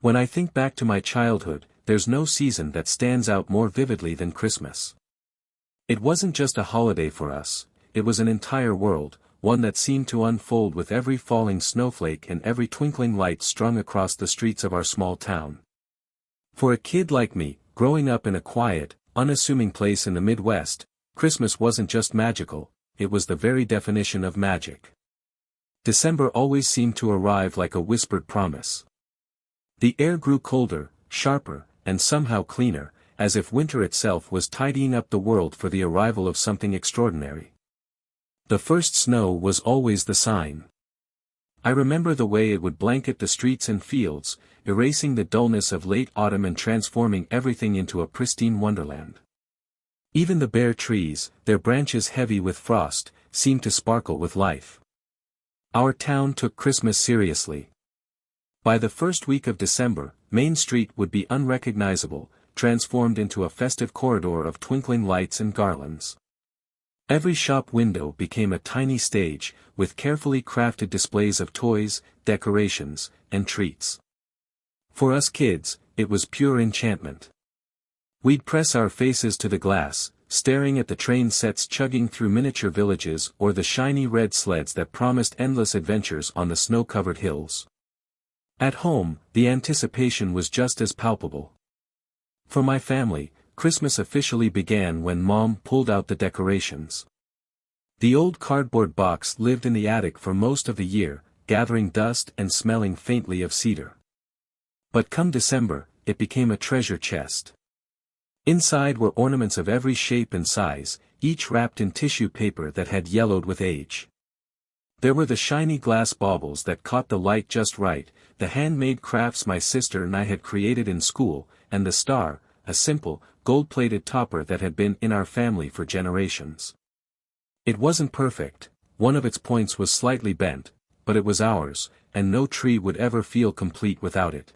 When I think back to my childhood, there's no season that stands out more vividly than Christmas. It wasn't just a holiday for us, it was an entire world, one that seemed to unfold with every falling snowflake and every twinkling light strung across the streets of our small town. For a kid like me, growing up in a quiet, unassuming place in the Midwest, Christmas wasn't just magical, it was the very definition of magic. December always seemed to arrive like a whispered promise. The air grew colder, sharper, and somehow cleaner, as if winter itself was tidying up the world for the arrival of something extraordinary. The first snow was always the sign. I remember the way it would blanket the streets and fields, erasing the dullness of late autumn and transforming everything into a pristine wonderland. Even the bare trees, their branches heavy with frost, seemed to sparkle with life. Our town took Christmas seriously. By the first week of December, Main Street would be unrecognizable, transformed into a festive corridor of twinkling lights and garlands. Every shop window became a tiny stage, with carefully crafted displays of toys, decorations, and treats. For us kids, it was pure enchantment. We'd press our faces to the glass, staring at the train sets chugging through miniature villages or the shiny red sleds that promised endless adventures on the snow-covered hills. At home, the anticipation was just as palpable. For my family, Christmas officially began when Mom pulled out the decorations. The old cardboard box lived in the attic for most of the year, gathering dust and smelling faintly of cedar. But come December, it became a treasure chest. Inside were ornaments of every shape and size, each wrapped in tissue paper that had yellowed with age. There were the shiny glass baubles that caught the light just right, the handmade crafts my sister and I had created in school, and the star, a simple, gold-plated topper that had been in our family for generations. It wasn't perfect, one of its points was slightly bent, but it was ours, and no tree would ever feel complete without it.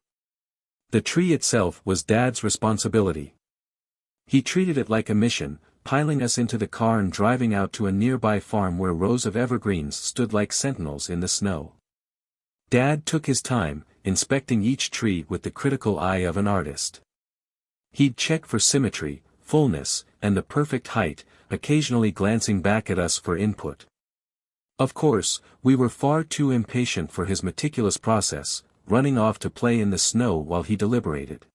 The tree itself was Dad's responsibility. He treated it like a mission, piling us into the car and driving out to a nearby farm where rows of evergreens stood like sentinels in the snow. Dad took his time, inspecting each tree with the critical eye of an artist. He'd check for symmetry, fullness, and the perfect height, occasionally glancing back at us for input. Of course, we were far too impatient for his meticulous process, running off to play in the snow while he deliberated.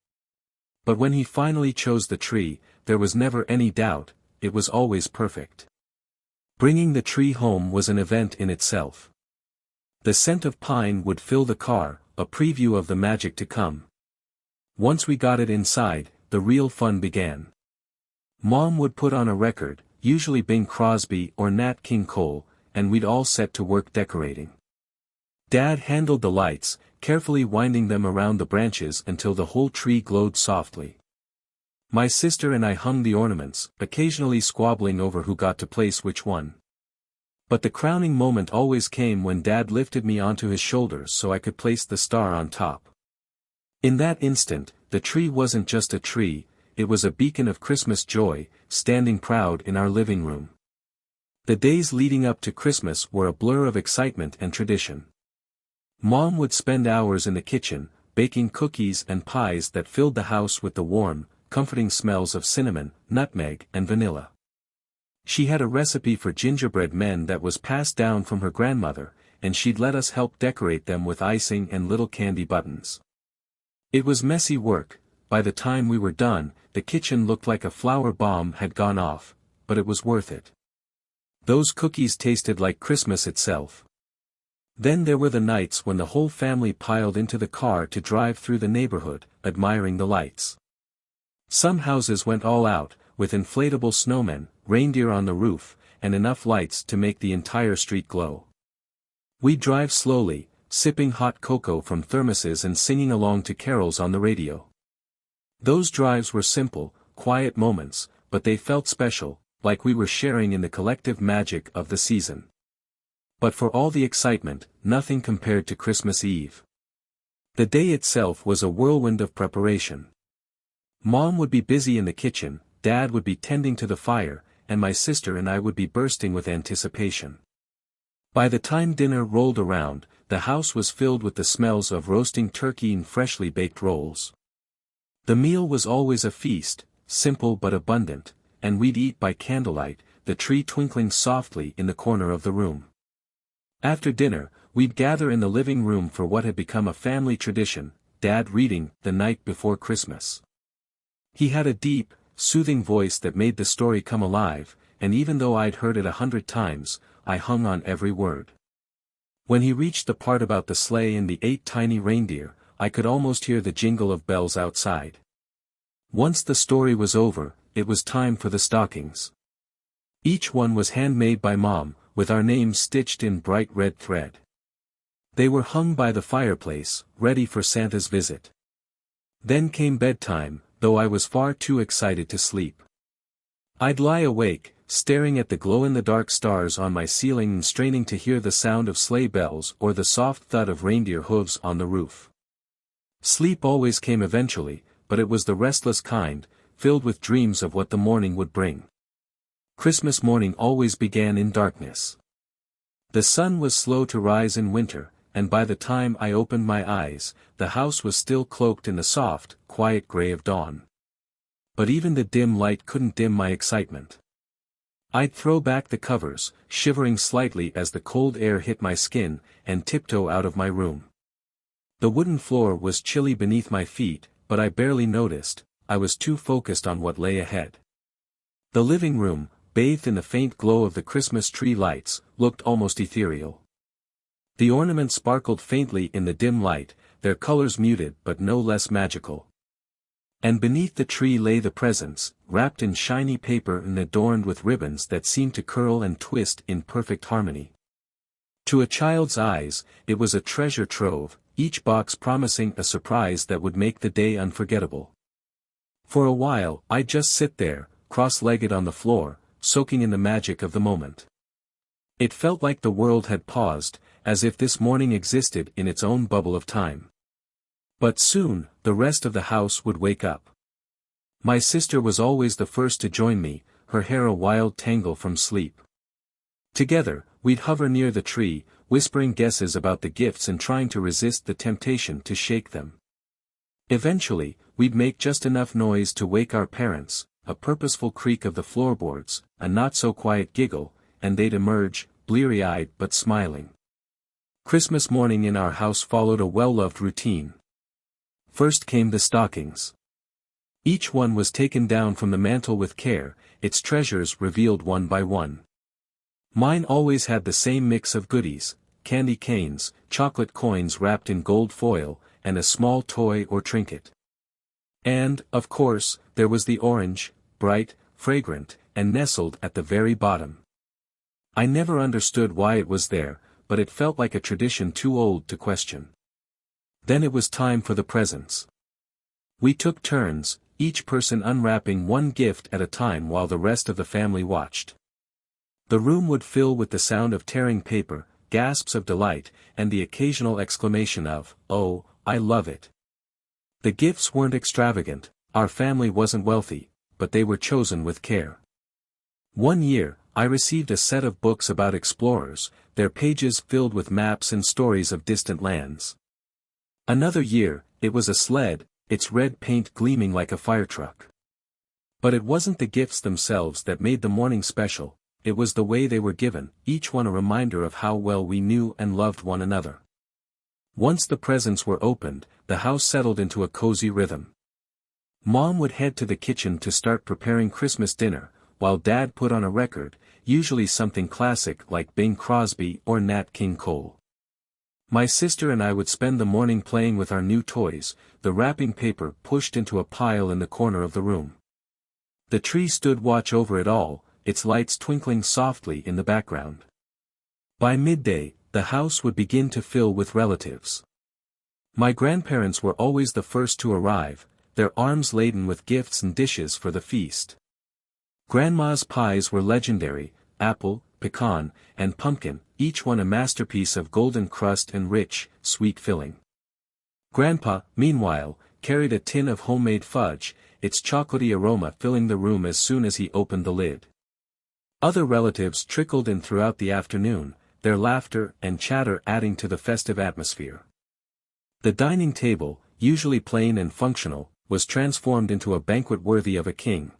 But when he finally chose the tree, there was never any doubt, it was always perfect. Bringing the tree home was an event in itself. The scent of pine would fill the car, a preview of the magic to come. Once we got it inside, the real fun began. Mom would put on a record, usually Bing Crosby or Nat King Cole, and we'd all set to work decorating. Dad handled the lights, carefully winding them around the branches until the whole tree glowed softly. My sister and I hung the ornaments, occasionally squabbling over who got to place which one. But the crowning moment always came when Dad lifted me onto his shoulders so I could place the star on top. In that instant, the tree wasn't just a tree, it was a beacon of Christmas joy, standing proud in our living room. The days leading up to Christmas were a blur of excitement and tradition. Mom would spend hours in the kitchen, baking cookies and pies that filled the house with the warm, comforting smells of cinnamon, nutmeg, and vanilla. She had a recipe for gingerbread men that was passed down from her grandmother, and she'd let us help decorate them with icing and little candy buttons. It was messy work. By the time we were done, the kitchen looked like a flower bomb had gone off, but it was worth it. Those cookies tasted like Christmas itself. Then there were the nights when the whole family piled into the car to drive through the neighborhood, admiring the lights. Some houses went all out, with inflatable snowmen, reindeer on the roof, and enough lights to make the entire street glow. We'd drive slowly, sipping hot cocoa from thermoses and singing along to carols on the radio. Those drives were simple, quiet moments, but they felt special, like we were sharing in the collective magic of the season. But for all the excitement, nothing compared to Christmas Eve. The day itself was a whirlwind of preparation. Mom would be busy in the kitchen, Dad would be tending to the fire, and my sister and I would be bursting with anticipation. By the time dinner rolled around, the house was filled with the smells of roasting turkey and freshly baked rolls. The meal was always a feast, simple but abundant, and we'd eat by candlelight, the tree twinkling softly in the corner of the room. After dinner, we'd gather in the living room for what had become a family tradition, Dad reading The Night Before Christmas. He had a deep, soothing voice that made the story come alive, and even though I'd heard it 100 times, I hung on every word. When he reached the part about the sleigh and the 8 tiny reindeer, I could almost hear the jingle of bells outside. Once the story was over, it was time for the stockings. Each one was handmade by Mom, with our names stitched in bright red thread. They were hung by the fireplace, ready for Santa's visit. Then came bedtime, though I was far too excited to sleep. I'd lie awake, staring at the glow-in-the-dark stars on my ceiling and straining to hear the sound of sleigh bells or the soft thud of reindeer hooves on the roof. Sleep always came eventually, but it was the restless kind, filled with dreams of what the morning would bring. Christmas morning always began in darkness. The sun was slow to rise in winter, and by the time I opened my eyes, the house was still cloaked in the soft, quiet gray of dawn. But even the dim light couldn't dim my excitement. I'd throw back the covers, shivering slightly as the cold air hit my skin, and tiptoe out of my room. The wooden floor was chilly beneath my feet, but I barely noticed, I was too focused on what lay ahead. The living room, bathed in the faint glow of the Christmas tree lights, looked almost ethereal. The ornaments sparkled faintly in the dim light, their colors muted but no less magical. And beneath the tree lay the presents, wrapped in shiny paper and adorned with ribbons that seemed to curl and twist in perfect harmony. To a child's eyes, it was a treasure trove, each box promising a surprise that would make the day unforgettable. For a while, I'd just sit there, cross-legged on the floor, soaking in the magic of the moment. It felt like the world had paused, as if this morning existed in its own bubble of time. But soon, the rest of the house would wake up. My sister was always the first to join me, her hair a wild tangle from sleep. Together, we'd hover near the tree, whispering guesses about the gifts and trying to resist the temptation to shake them. Eventually, we'd make just enough noise to wake our parents, a purposeful creak of the floorboards, a not-so-quiet giggle, and they'd emerge, bleary-eyed but smiling. Christmas morning in our house followed a well-loved routine. First came the stockings. Each one was taken down from the mantel with care, its treasures revealed one by one. Mine always had the same mix of goodies, candy canes, chocolate coins wrapped in gold foil, and a small toy or trinket. And, of course, there was the orange, bright, fragrant, and nestled at the very bottom. I never understood why it was there, but it felt like a tradition too old to question. Then it was time for the presents. We took turns, each person unwrapping one gift at a time while the rest of the family watched. The room would fill with the sound of tearing paper, gasps of delight, and the occasional exclamation of, "Oh, I love it." The gifts weren't extravagant, our family wasn't wealthy, but they were chosen with care. One year, I received a set of books about explorers, their pages filled with maps and stories of distant lands. Another year, it was a sled, its red paint gleaming like a fire truck. But it wasn't the gifts themselves that made the morning special, it was the way they were given, each one a reminder of how well we knew and loved one another. Once the presents were opened, the house settled into a cozy rhythm. Mom would head to the kitchen to start preparing Christmas dinner, while Dad put on a record, usually something classic like Bing Crosby or Nat King Cole. My sister and I would spend the morning playing with our new toys, the wrapping paper pushed into a pile in the corner of the room. The tree stood watch over it all, its lights twinkling softly in the background. By midday, the house would begin to fill with relatives. My grandparents were always the first to arrive, their arms laden with gifts and dishes for the feast. Grandma's pies were legendary, apple, pecan, and pumpkin, each one a masterpiece of golden crust and rich, sweet filling. Grandpa, meanwhile, carried a tin of homemade fudge, its chocolatey aroma filling the room as soon as he opened the lid. Other relatives trickled in throughout the afternoon, their laughter and chatter adding to the festive atmosphere. The dining table, usually plain and functional, was transformed into a banquet worthy of a king.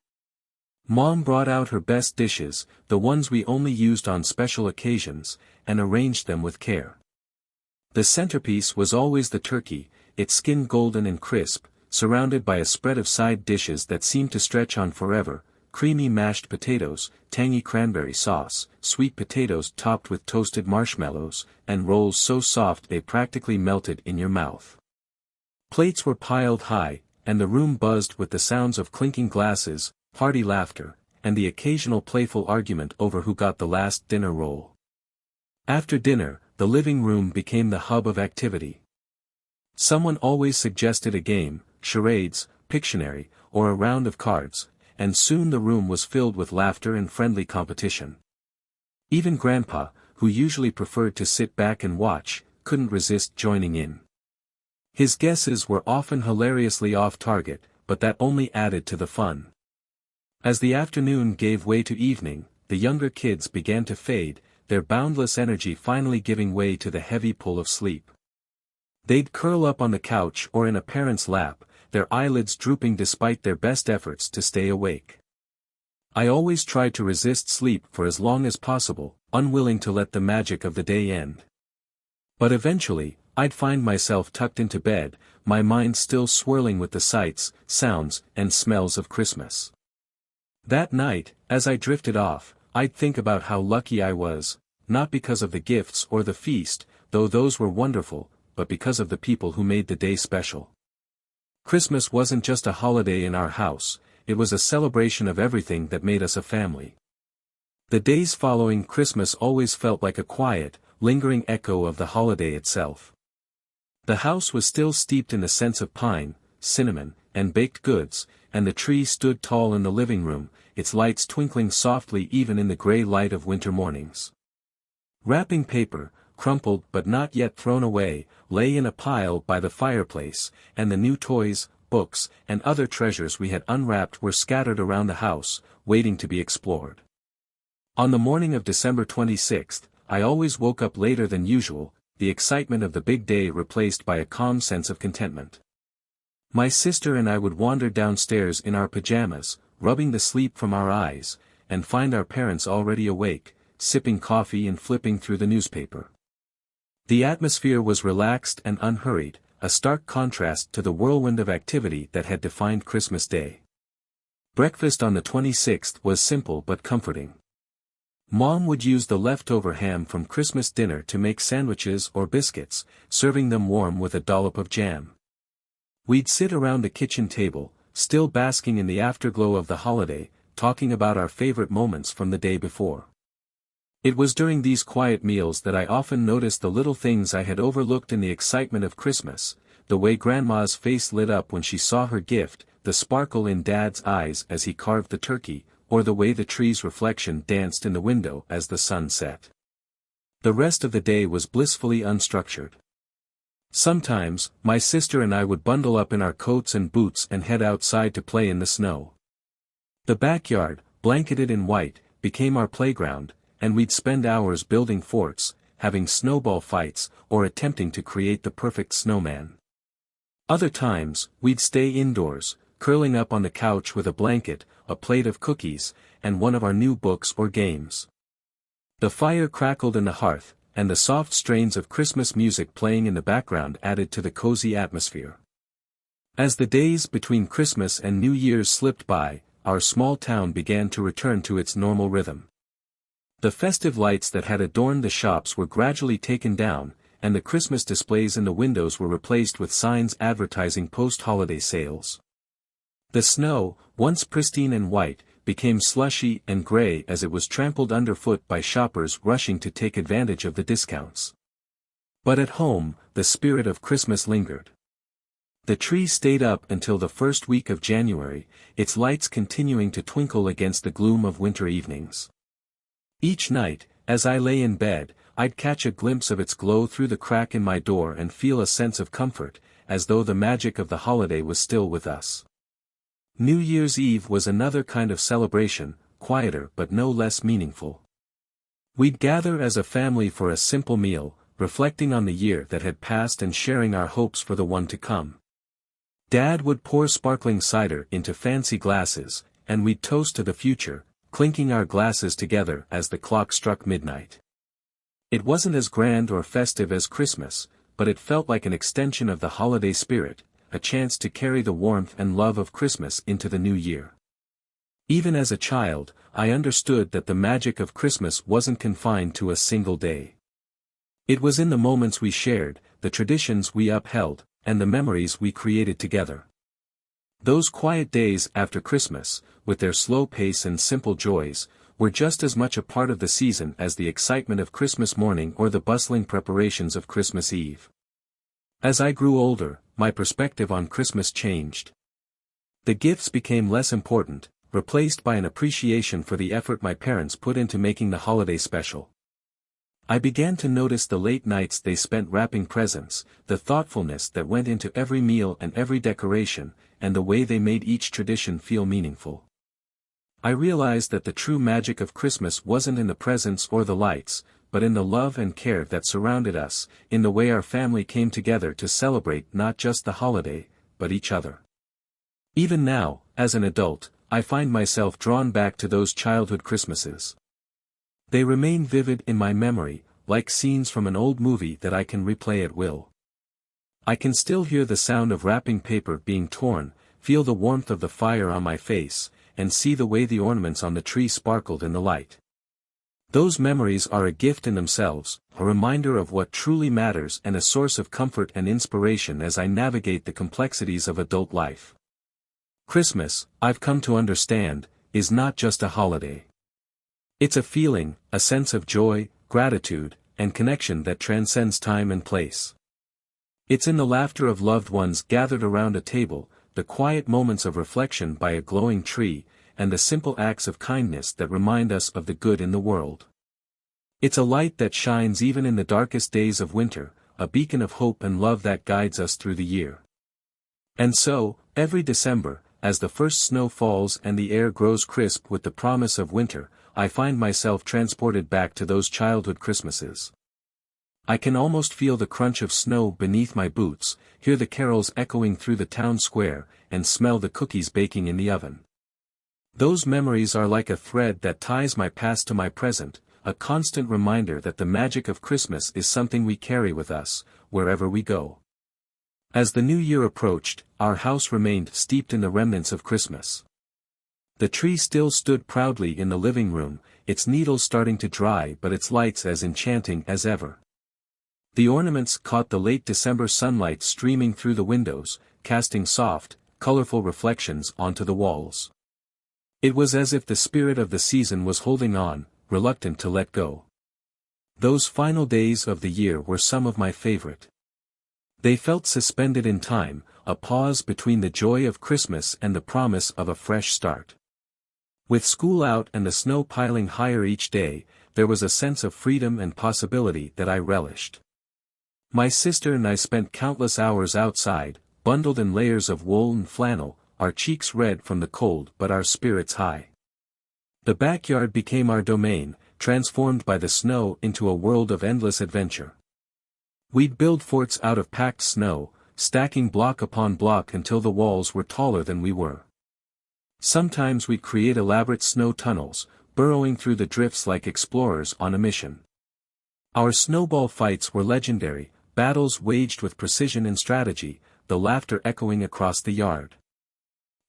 Mom brought out her best dishes, the ones we only used on special occasions, and arranged them with care. The centerpiece was always the turkey, its skin golden and crisp, surrounded by a spread of side dishes that seemed to stretch on forever: creamy mashed potatoes, tangy cranberry sauce, sweet potatoes topped with toasted marshmallows, and rolls so soft they practically melted in your mouth. Plates were piled high, and the room buzzed with the sounds of clinking glasses, hearty laughter, and the occasional playful argument over who got the last dinner roll. After dinner, the living room became the hub of activity. Someone always suggested a game, charades, Pictionary, or a round of cards, and soon the room was filled with laughter and friendly competition. Even Grandpa, who usually preferred to sit back and watch, couldn't resist joining in. His guesses were often hilariously off target, but that only added to the fun. As the afternoon gave way to evening, the younger kids began to fade, their boundless energy finally giving way to the heavy pull of sleep. They'd curl up on the couch or in a parent's lap, their eyelids drooping despite their best efforts to stay awake. I always tried to resist sleep for as long as possible, unwilling to let the magic of the day end. But eventually, I'd find myself tucked into bed, my mind still swirling with the sights, sounds, and smells of Christmas. That night, as I drifted off, I'd think about how lucky I was, not because of the gifts or the feast, though those were wonderful, but because of the people who made the day special. Christmas wasn't just a holiday in our house, it was a celebration of everything that made us a family. The days following Christmas always felt like a quiet, lingering echo of the holiday itself. The house was still steeped in the scents of pine, cinnamon, and baked goods, and the tree stood tall in the living room, its lights twinkling softly even in the gray light of winter mornings. Wrapping paper, crumpled but not yet thrown away, lay in a pile by the fireplace, and the new toys, books, and other treasures we had unwrapped were scattered around the house, waiting to be explored. On the morning of December 26th, I always woke up later than usual, the excitement of the big day replaced by a calm sense of contentment. My sister and I would wander downstairs in our pajamas, rubbing the sleep from our eyes, and find our parents already awake, sipping coffee and flipping through the newspaper. The atmosphere was relaxed and unhurried, a stark contrast to the whirlwind of activity that had defined Christmas Day. Breakfast on the 26th was simple but comforting. Mom would use the leftover ham from Christmas dinner to make sandwiches or biscuits, serving them warm with a dollop of jam. We'd sit around the kitchen table, still basking in the afterglow of the holiday, talking about our favorite moments from the day before. It was during these quiet meals that I often noticed the little things I had overlooked in the excitement of Christmas, the way Grandma's face lit up when she saw her gift, the sparkle in Dad's eyes as he carved the turkey, or the way the tree's reflection danced in the window as the sun set. The rest of the day was blissfully unstructured. Sometimes, my sister and I would bundle up in our coats and boots and head outside to play in the snow. The backyard, blanketed in white, became our playground, and we'd spend hours building forts, having snowball fights, or attempting to create the perfect snowman. Other times, we'd stay indoors, curling up on the couch with a blanket, a plate of cookies, and one of our new books or games. The fire crackled in the hearth, and the soft strains of Christmas music playing in the background added to the cozy atmosphere. As the days between Christmas and New Year's slipped by, our small town began to return to its normal rhythm. The festive lights that had adorned the shops were gradually taken down, and the Christmas displays in the windows were replaced with signs advertising post-holiday sales. The snow, once pristine and white, became slushy and gray as it was trampled underfoot by shoppers rushing to take advantage of the discounts. But at home, the spirit of Christmas lingered. The tree stayed up until the first week of January, its lights continuing to twinkle against the gloom of winter evenings. Each night, as I lay in bed, I'd catch a glimpse of its glow through the crack in my door and feel a sense of comfort, as though the magic of the holiday was still with us. New Year's Eve was another kind of celebration, quieter but no less meaningful. We'd gather as a family for a simple meal, reflecting on the year that had passed and sharing our hopes for the one to come. Dad would pour sparkling cider into fancy glasses, and we'd toast to the future, clinking our glasses together as the clock struck midnight. It wasn't as grand or festive as Christmas, but it felt like an extension of the holiday spirit, a chance to carry the warmth and love of Christmas into the new year. Even as a child, I understood that the magic of Christmas wasn't confined to a single day. It was in the moments we shared, the traditions we upheld, and the memories we created together. Those quiet days after Christmas, with their slow pace and simple joys, were just as much a part of the season as the excitement of Christmas morning or the bustling preparations of Christmas Eve. As I grew older, my perspective on Christmas changed. The gifts became less important, replaced by an appreciation for the effort my parents put into making the holiday special. I began to notice the late nights they spent wrapping presents, the thoughtfulness that went into every meal and every decoration, and the way they made each tradition feel meaningful. I realized that the true magic of Christmas wasn't in the presents or the lights, but in the love and care that surrounded us, in the way our family came together to celebrate not just the holiday, but each other. Even now, as an adult, I find myself drawn back to those childhood Christmases. They remain vivid in my memory, like scenes from an old movie that I can replay at will. I can still hear the sound of wrapping paper being torn, feel the warmth of the fire on my face, and see the way the ornaments on the tree sparkled in the light. Those memories are a gift in themselves, a reminder of what truly matters and a source of comfort and inspiration as I navigate the complexities of adult life. Christmas, I've come to understand, is not just a holiday. It's a feeling, a sense of joy, gratitude, and connection that transcends time and place. It's in the laughter of loved ones gathered around a table, the quiet moments of reflection by a glowing tree, and the simple acts of kindness that remind us of the good in the world. It's a light that shines even in the darkest days of winter, a beacon of hope and love that guides us through the year. And so, every December, as the first snow falls and the air grows crisp with the promise of winter, I find myself transported back to those childhood Christmases. I can almost feel the crunch of snow beneath my boots, hear the carols echoing through the town square, and smell the cookies baking in the oven. Those memories are like a thread that ties my past to my present, a constant reminder that the magic of Christmas is something we carry with us, wherever we go. As the new year approached, our house remained steeped in the remnants of Christmas. The tree still stood proudly in the living room, its needles starting to dry but its lights as enchanting as ever. The ornaments caught the late December sunlight streaming through the windows, casting soft, colorful reflections onto the walls. It was as if the spirit of the season was holding on, reluctant to let go. Those final days of the year were some of my favorite. They felt suspended in time, a pause between the joy of Christmas and the promise of a fresh start. With school out and the snow piling higher each day, there was a sense of freedom and possibility that I relished. My sister and I spent countless hours outside, bundled in layers of wool and flannel, our cheeks red from the cold but our spirits high. The backyard became our domain, transformed by the snow into a world of endless adventure. We'd build forts out of packed snow, stacking block upon block until the walls were taller than we were. Sometimes we'd create elaborate snow tunnels, burrowing through the drifts like explorers on a mission. Our snowball fights were legendary, battles waged with precision and strategy, the laughter echoing across the yard.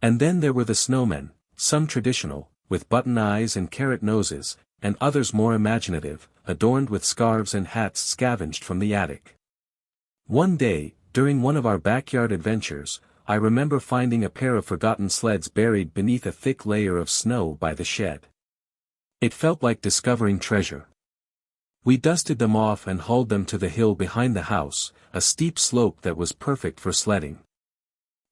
And then there were the snowmen, some traditional, with button eyes and carrot noses, and others more imaginative, adorned with scarves and hats scavenged from the attic. One day, during one of our backyard adventures, I remember finding a pair of forgotten sleds buried beneath a thick layer of snow by the shed. It felt like discovering treasure. We dusted them off and hauled them to the hill behind the house, a steep slope that was perfect for sledding.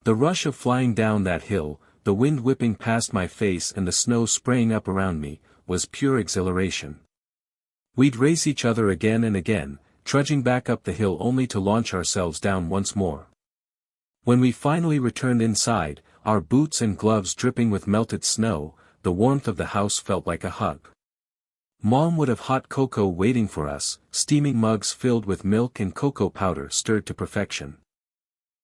The rush of flying down that hill, the wind whipping past my face and the snow spraying up around me, was pure exhilaration. We'd race each other again and again, trudging back up the hill only to launch ourselves down once more. When we finally returned inside, our boots and gloves dripping with melted snow, the warmth of the house felt like a hug. Mom would have hot cocoa waiting for us, steaming mugs filled with milk and cocoa powder stirred to perfection.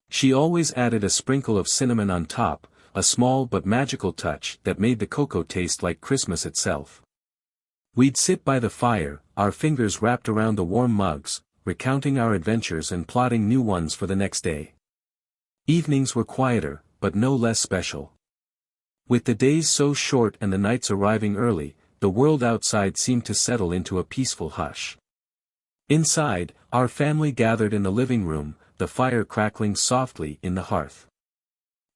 She always added a sprinkle of cinnamon on top, a small but magical touch that made the cocoa taste like Christmas itself. We'd sit by the fire, our fingers wrapped around the warm mugs, recounting our adventures and plotting new ones for the next day. Evenings were quieter, but no less special. With the days so short and the nights arriving early, the world outside seemed to settle into a peaceful hush. Inside, our family gathered in the living room, the fire crackling softly in the hearth.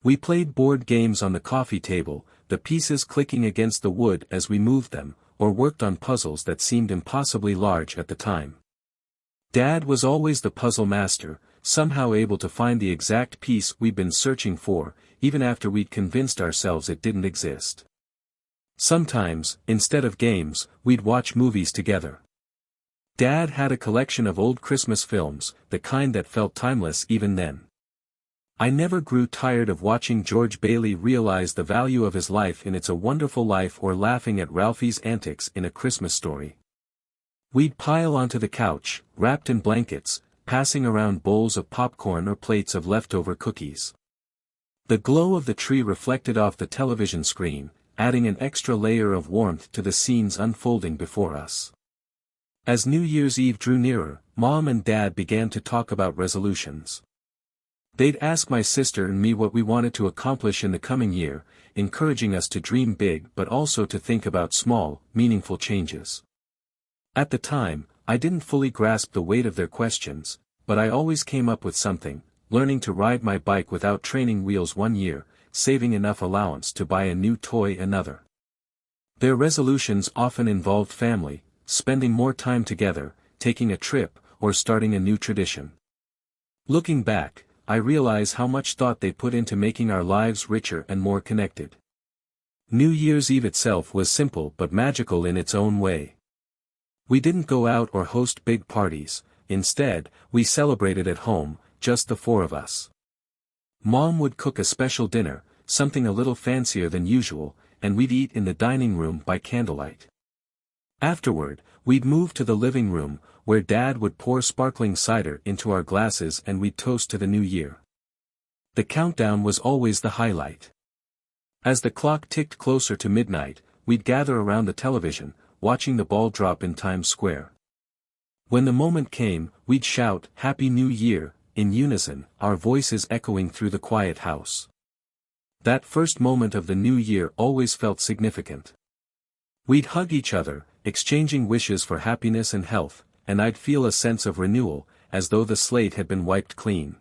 We played board games on the coffee table, the pieces clicking against the wood as we moved them, or worked on puzzles that seemed impossibly large at the time. Dad was always the puzzle master, somehow able to find the exact piece we'd been searching for, even after we'd convinced ourselves it didn't exist. Sometimes, instead of games, we'd watch movies together. Dad had a collection of old Christmas films, the kind that felt timeless even then. I never grew tired of watching George Bailey realize the value of his life in It's a Wonderful Life or laughing at Ralphie's antics in A Christmas Story. We'd pile onto the couch, wrapped in blankets, passing around bowls of popcorn or plates of leftover cookies. The glow of the tree reflected off the television screen, adding an extra layer of warmth to the scenes unfolding before us. As New Year's Eve drew nearer, Mom and Dad began to talk about resolutions. They'd ask my sister and me what we wanted to accomplish in the coming year, encouraging us to dream big but also to think about small, meaningful changes. At the time, I didn't fully grasp the weight of their questions, but I always came up with something: learning to ride my bike without training wheels one year, saving enough allowance to buy a new toy another. Their resolutions often involved family, spending more time together, taking a trip, or starting a new tradition. Looking back, I realize how much thought they put into making our lives richer and more connected. New Year's Eve itself was simple but magical in its own way. We didn't go out or host big parties, instead, we celebrated at home, just the four of us. Mom would cook a special dinner, something a little fancier than usual, and we'd eat in the dining room by candlelight. Afterward, we'd move to the living room, where Dad would pour sparkling cider into our glasses and we'd toast to the new year. The countdown was always the highlight. As the clock ticked closer to midnight, we'd gather around the television, watching the ball drop in Times Square. When the moment came, we'd shout, "Happy New Year," in unison, our voices echoing through the quiet house. That first moment of the new year always felt significant. We'd hug each other, exchanging wishes for happiness and health, and I'd feel a sense of renewal, as though the slate had been wiped clean.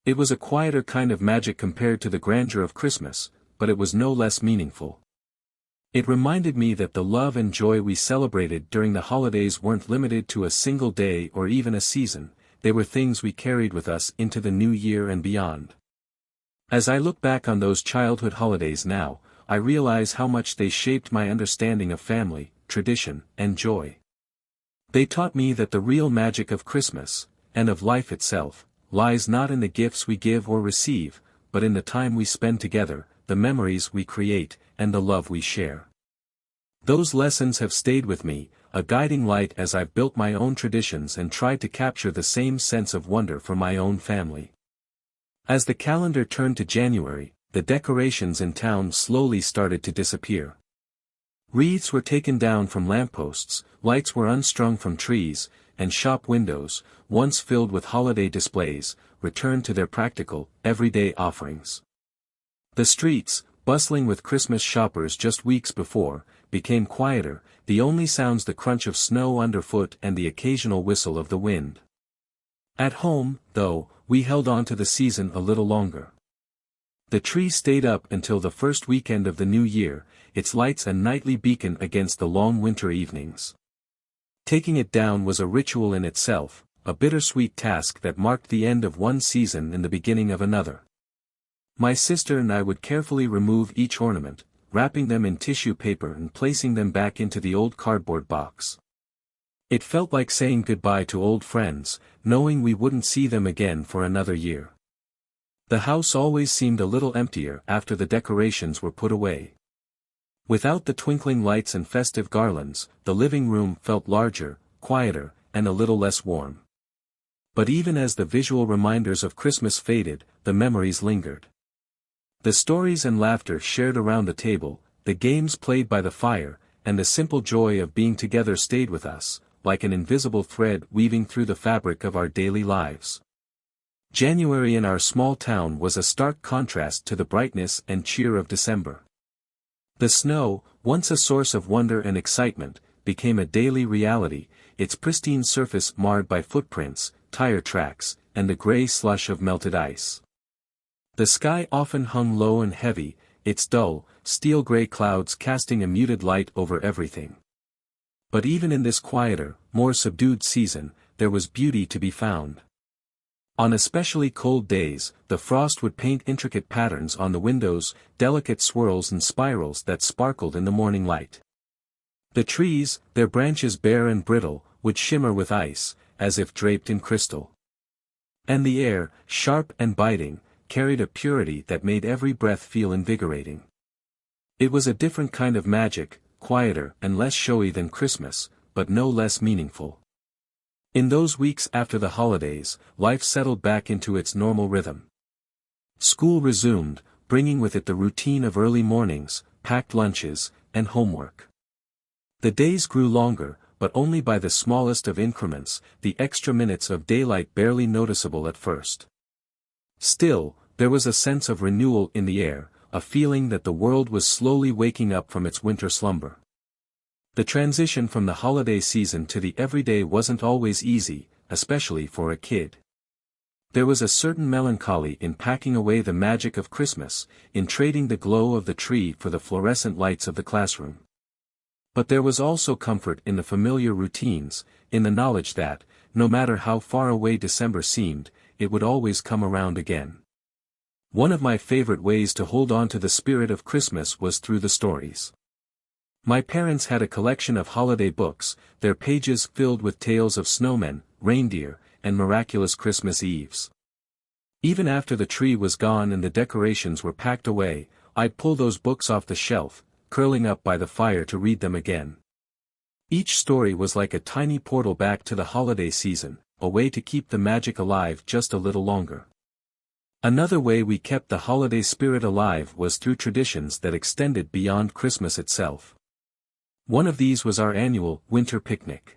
It was a quieter kind of magic compared to the grandeur of Christmas, but it was no less meaningful. It reminded me that the love and joy we celebrated during the holidays weren't limited to a single day or even a season, they were things we carried with us into the new year and beyond. As I look back on those childhood holidays now, I realize how much they shaped my understanding of family, tradition, and joy. They taught me that the real magic of Christmas, and of life itself, lies not in the gifts we give or receive, but in the time we spend together, the memories we create, and the love we share. Those lessons have stayed with me, a guiding light as I've built my own traditions and tried to capture the same sense of wonder for my own family. As the calendar turned to January, the decorations in town slowly started to disappear. Wreaths were taken down from lampposts, lights were unstrung from trees, and shop windows, once filled with holiday displays, returned to their practical, everyday offerings. The streets, bustling with Christmas shoppers just weeks before, became quieter, the only sounds the crunch of snow underfoot and the occasional whistle of the wind. At home, though, we held on to the season a little longer. The tree stayed up until the first weekend of the new year, its lights a nightly beacon against the long winter evenings. Taking it down was a ritual in itself, a bittersweet task that marked the end of one season and the beginning of another. My sister and I would carefully remove each ornament, wrapping them in tissue paper and placing them back into the old cardboard box. It felt like saying goodbye to old friends, knowing we wouldn't see them again for another year. The house always seemed a little emptier after the decorations were put away. Without the twinkling lights and festive garlands, the living room felt larger, quieter, and a little less warm. But even as the visual reminders of Christmas faded, the memories lingered. The stories and laughter shared around the table, the games played by the fire, and the simple joy of being together stayed with us, like an invisible thread weaving through the fabric of our daily lives. January in our small town was a stark contrast to the brightness and cheer of December. The snow, once a source of wonder and excitement, became a daily reality, its pristine surface marred by footprints, tire tracks, and the gray slush of melted ice. The sky often hung low and heavy, its dull, steel-gray clouds casting a muted light over everything. But even in this quieter, more subdued season, there was beauty to be found. On especially cold days, the frost would paint intricate patterns on the windows, delicate swirls and spirals that sparkled in the morning light. The trees, their branches bare and brittle, would shimmer with ice, as if draped in crystal. And the air, sharp and biting, carried a purity that made every breath feel invigorating. It was a different kind of magic, quieter and less showy than Christmas, but no less meaningful. In those weeks after the holidays, life settled back into its normal rhythm. School resumed, bringing with it the routine of early mornings, packed lunches, and homework. The days grew longer, but only by the smallest of increments, the extra minutes of daylight barely noticeable at first. Still, there was a sense of renewal in the air, a feeling that the world was slowly waking up from its winter slumber. The transition from the holiday season to the everyday wasn't always easy, especially for a kid. There was a certain melancholy in packing away the magic of Christmas, in trading the glow of the tree for the fluorescent lights of the classroom. But there was also comfort in the familiar routines, in the knowledge that, no matter how far away December seemed, it would always come around again. One of my favorite ways to hold on to the spirit of Christmas was through the stories. My parents had a collection of holiday books, their pages filled with tales of snowmen, reindeer, and miraculous Christmas Eves. Even after the tree was gone and the decorations were packed away, I'd pull those books off the shelf, curling up by the fire to read them again. Each story was like a tiny portal back to the holiday season, a way to keep the magic alive just a little longer. Another way we kept the holiday spirit alive was through traditions that extended beyond Christmas itself. One of these was our annual winter picnic.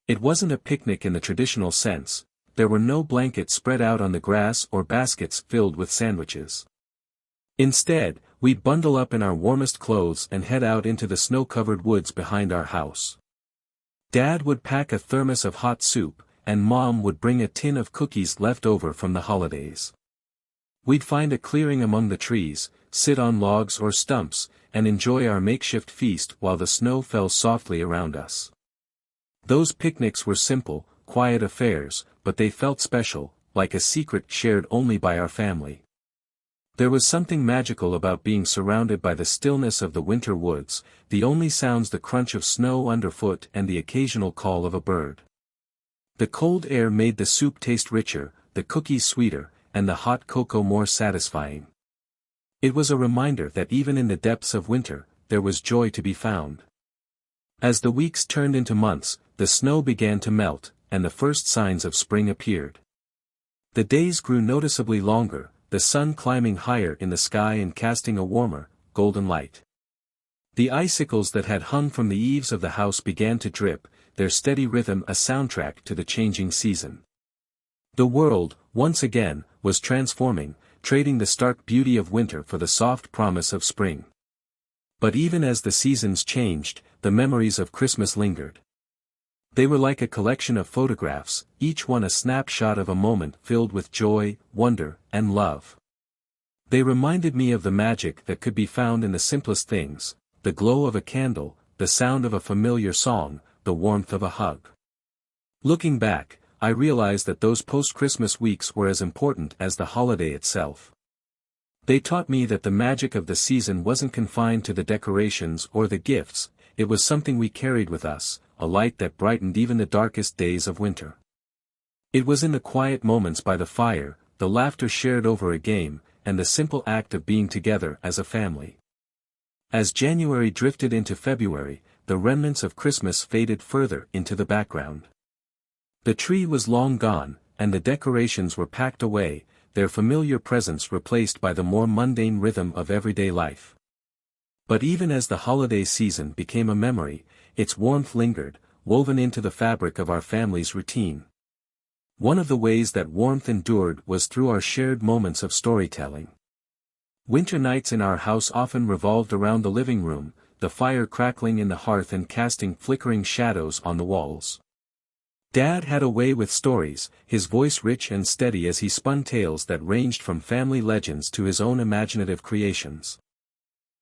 It wasn't a picnic in the traditional sense, there were no blankets spread out on the grass or baskets filled with sandwiches. Instead, we'd bundle up in our warmest clothes and head out into the snow-covered woods behind our house. Dad would pack a thermos of hot soup, and Mom would bring a tin of cookies left over from the holidays. We'd find a clearing among the trees, sit on logs or stumps, and enjoy our makeshift feast while the snow fell softly around us. Those picnics were simple, quiet affairs, but they felt special, like a secret shared only by our family. There was something magical about being surrounded by the stillness of the winter woods, the only sounds the crunch of snow underfoot and the occasional call of a bird. The cold air made the soup taste richer, the cookies sweeter, and the hot cocoa more satisfying. It was a reminder that even in the depths of winter, there was joy to be found. As the weeks turned into months, the snow began to melt, and the first signs of spring appeared. The days grew noticeably longer, the sun climbing higher in the sky and casting a warmer, golden light. The icicles that had hung from the eaves of the house began to drip, their steady rhythm a soundtrack to the changing season. The world, once again, was transforming, trading the stark beauty of winter for the soft promise of spring. But even as the seasons changed, the memories of Christmas lingered. They were like a collection of photographs, each one a snapshot of a moment filled with joy, wonder, and love. They reminded me of the magic that could be found in the simplest things, the glow of a candle, the sound of a familiar song, the warmth of a hug. Looking back, I realized that those post-Christmas weeks were as important as the holiday itself. They taught me that the magic of the season wasn't confined to the decorations or the gifts, it was something we carried with us, a light that brightened even the darkest days of winter. It was in the quiet moments by the fire, the laughter shared over a game, and the simple act of being together as a family. As January drifted into February, the remnants of Christmas faded further into the background. The tree was long gone, and the decorations were packed away, their familiar presence replaced by the more mundane rhythm of everyday life. But even as the holiday season became a memory, its warmth lingered, woven into the fabric of our family's routine. One of the ways that warmth endured was through our shared moments of storytelling. Winter nights in our house often revolved around the living room, the fire crackling in the hearth and casting flickering shadows on the walls. Dad had a way with stories, his voice rich and steady as he spun tales that ranged from family legends to his own imaginative creations.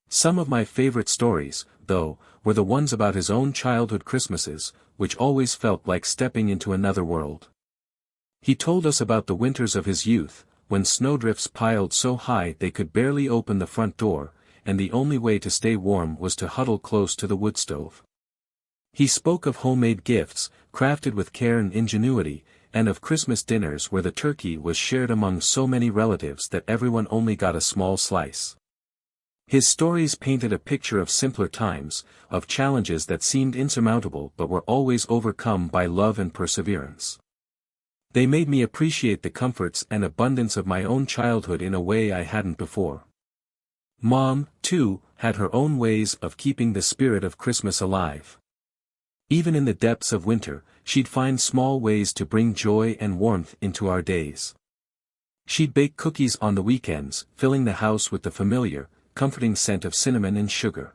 Some of my favorite stories, though, were the ones about his own childhood Christmases, which always felt like stepping into another world. He told us about the winters of his youth, when snowdrifts piled so high they could barely open the front door, and the only way to stay warm was to huddle close to the wood stove. He spoke of homemade gifts, crafted with care and ingenuity, and of Christmas dinners where the turkey was shared among so many relatives that everyone only got a small slice. His stories painted a picture of simpler times, of challenges that seemed insurmountable but were always overcome by love and perseverance. They made me appreciate the comforts and abundance of my own childhood in a way I hadn't before. Mom, too, had her own ways of keeping the spirit of Christmas alive. Even in the depths of winter, she'd find small ways to bring joy and warmth into our days. She'd bake cookies on the weekends, filling the house with the familiar, comforting scent of cinnamon and sugar.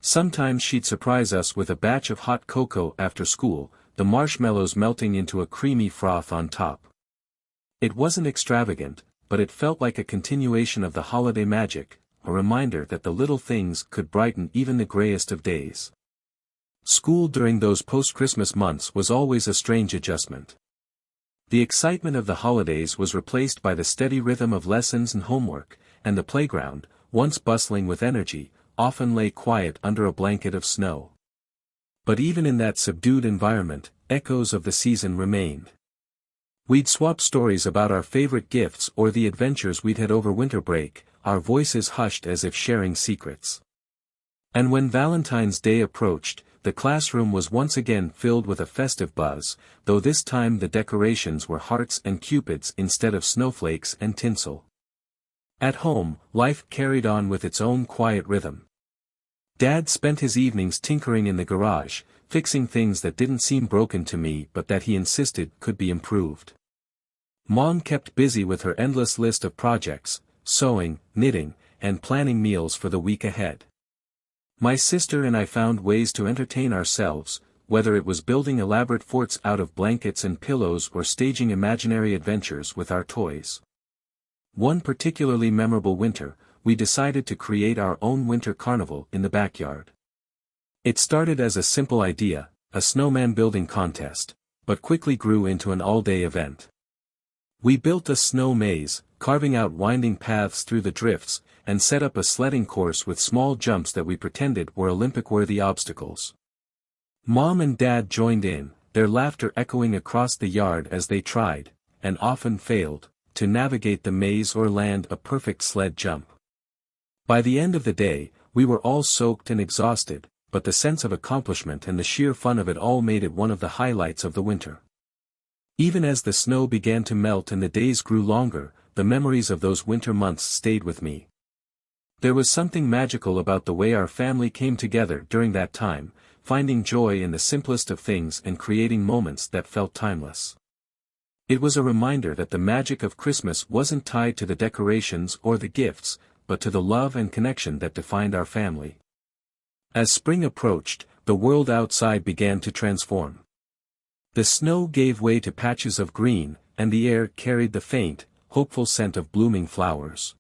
Sometimes she'd surprise us with a batch of hot cocoa after school, the marshmallows melting into a creamy froth on top. It wasn't extravagant, but it felt like a continuation of the holiday magic, a reminder that the little things could brighten even the grayest of days. School during those post-Christmas months was always a strange adjustment. The excitement of the holidays was replaced by the steady rhythm of lessons and homework, and the playground, once bustling with energy, often lay quiet under a blanket of snow. But even in that subdued environment, echoes of the season remained. We'd swap stories about our favorite gifts or the adventures we'd had over winter break, our voices hushed as if sharing secrets. And when Valentine's Day approached, the classroom was once again filled with a festive buzz, though this time the decorations were hearts and cupids instead of snowflakes and tinsel. At home, life carried on with its own quiet rhythm. Dad spent his evenings tinkering in the garage, fixing things that didn't seem broken to me but that he insisted could be improved. Mom kept busy with her endless list of projects, sewing, knitting, and planning meals for the week ahead. My sister and I found ways to entertain ourselves, whether it was building elaborate forts out of blankets and pillows or staging imaginary adventures with our toys. One particularly memorable winter, we decided to create our own winter carnival in the backyard. It started as a simple idea, a snowman building contest, but quickly grew into an all-day event. We built a snow maze, carving out winding paths through the drifts, and set up a sledding course with small jumps that we pretended were Olympic-worthy obstacles. Mom and Dad joined in, their laughter echoing across the yard as they tried, and often failed, to navigate the maze or land a perfect sled jump. By the end of the day, we were all soaked and exhausted, but the sense of accomplishment and the sheer fun of it all made it one of the highlights of the winter. Even as the snow began to melt and the days grew longer, the memories of those winter months stayed with me. There was something magical about the way our family came together during that time, finding joy in the simplest of things and creating moments that felt timeless. It was a reminder that the magic of Christmas wasn't tied to the decorations or the gifts, but to the love and connection that defined our family. As spring approached, the world outside began to transform. The snow gave way to patches of green, and the air carried the faint, hopeful scent of blooming flowers.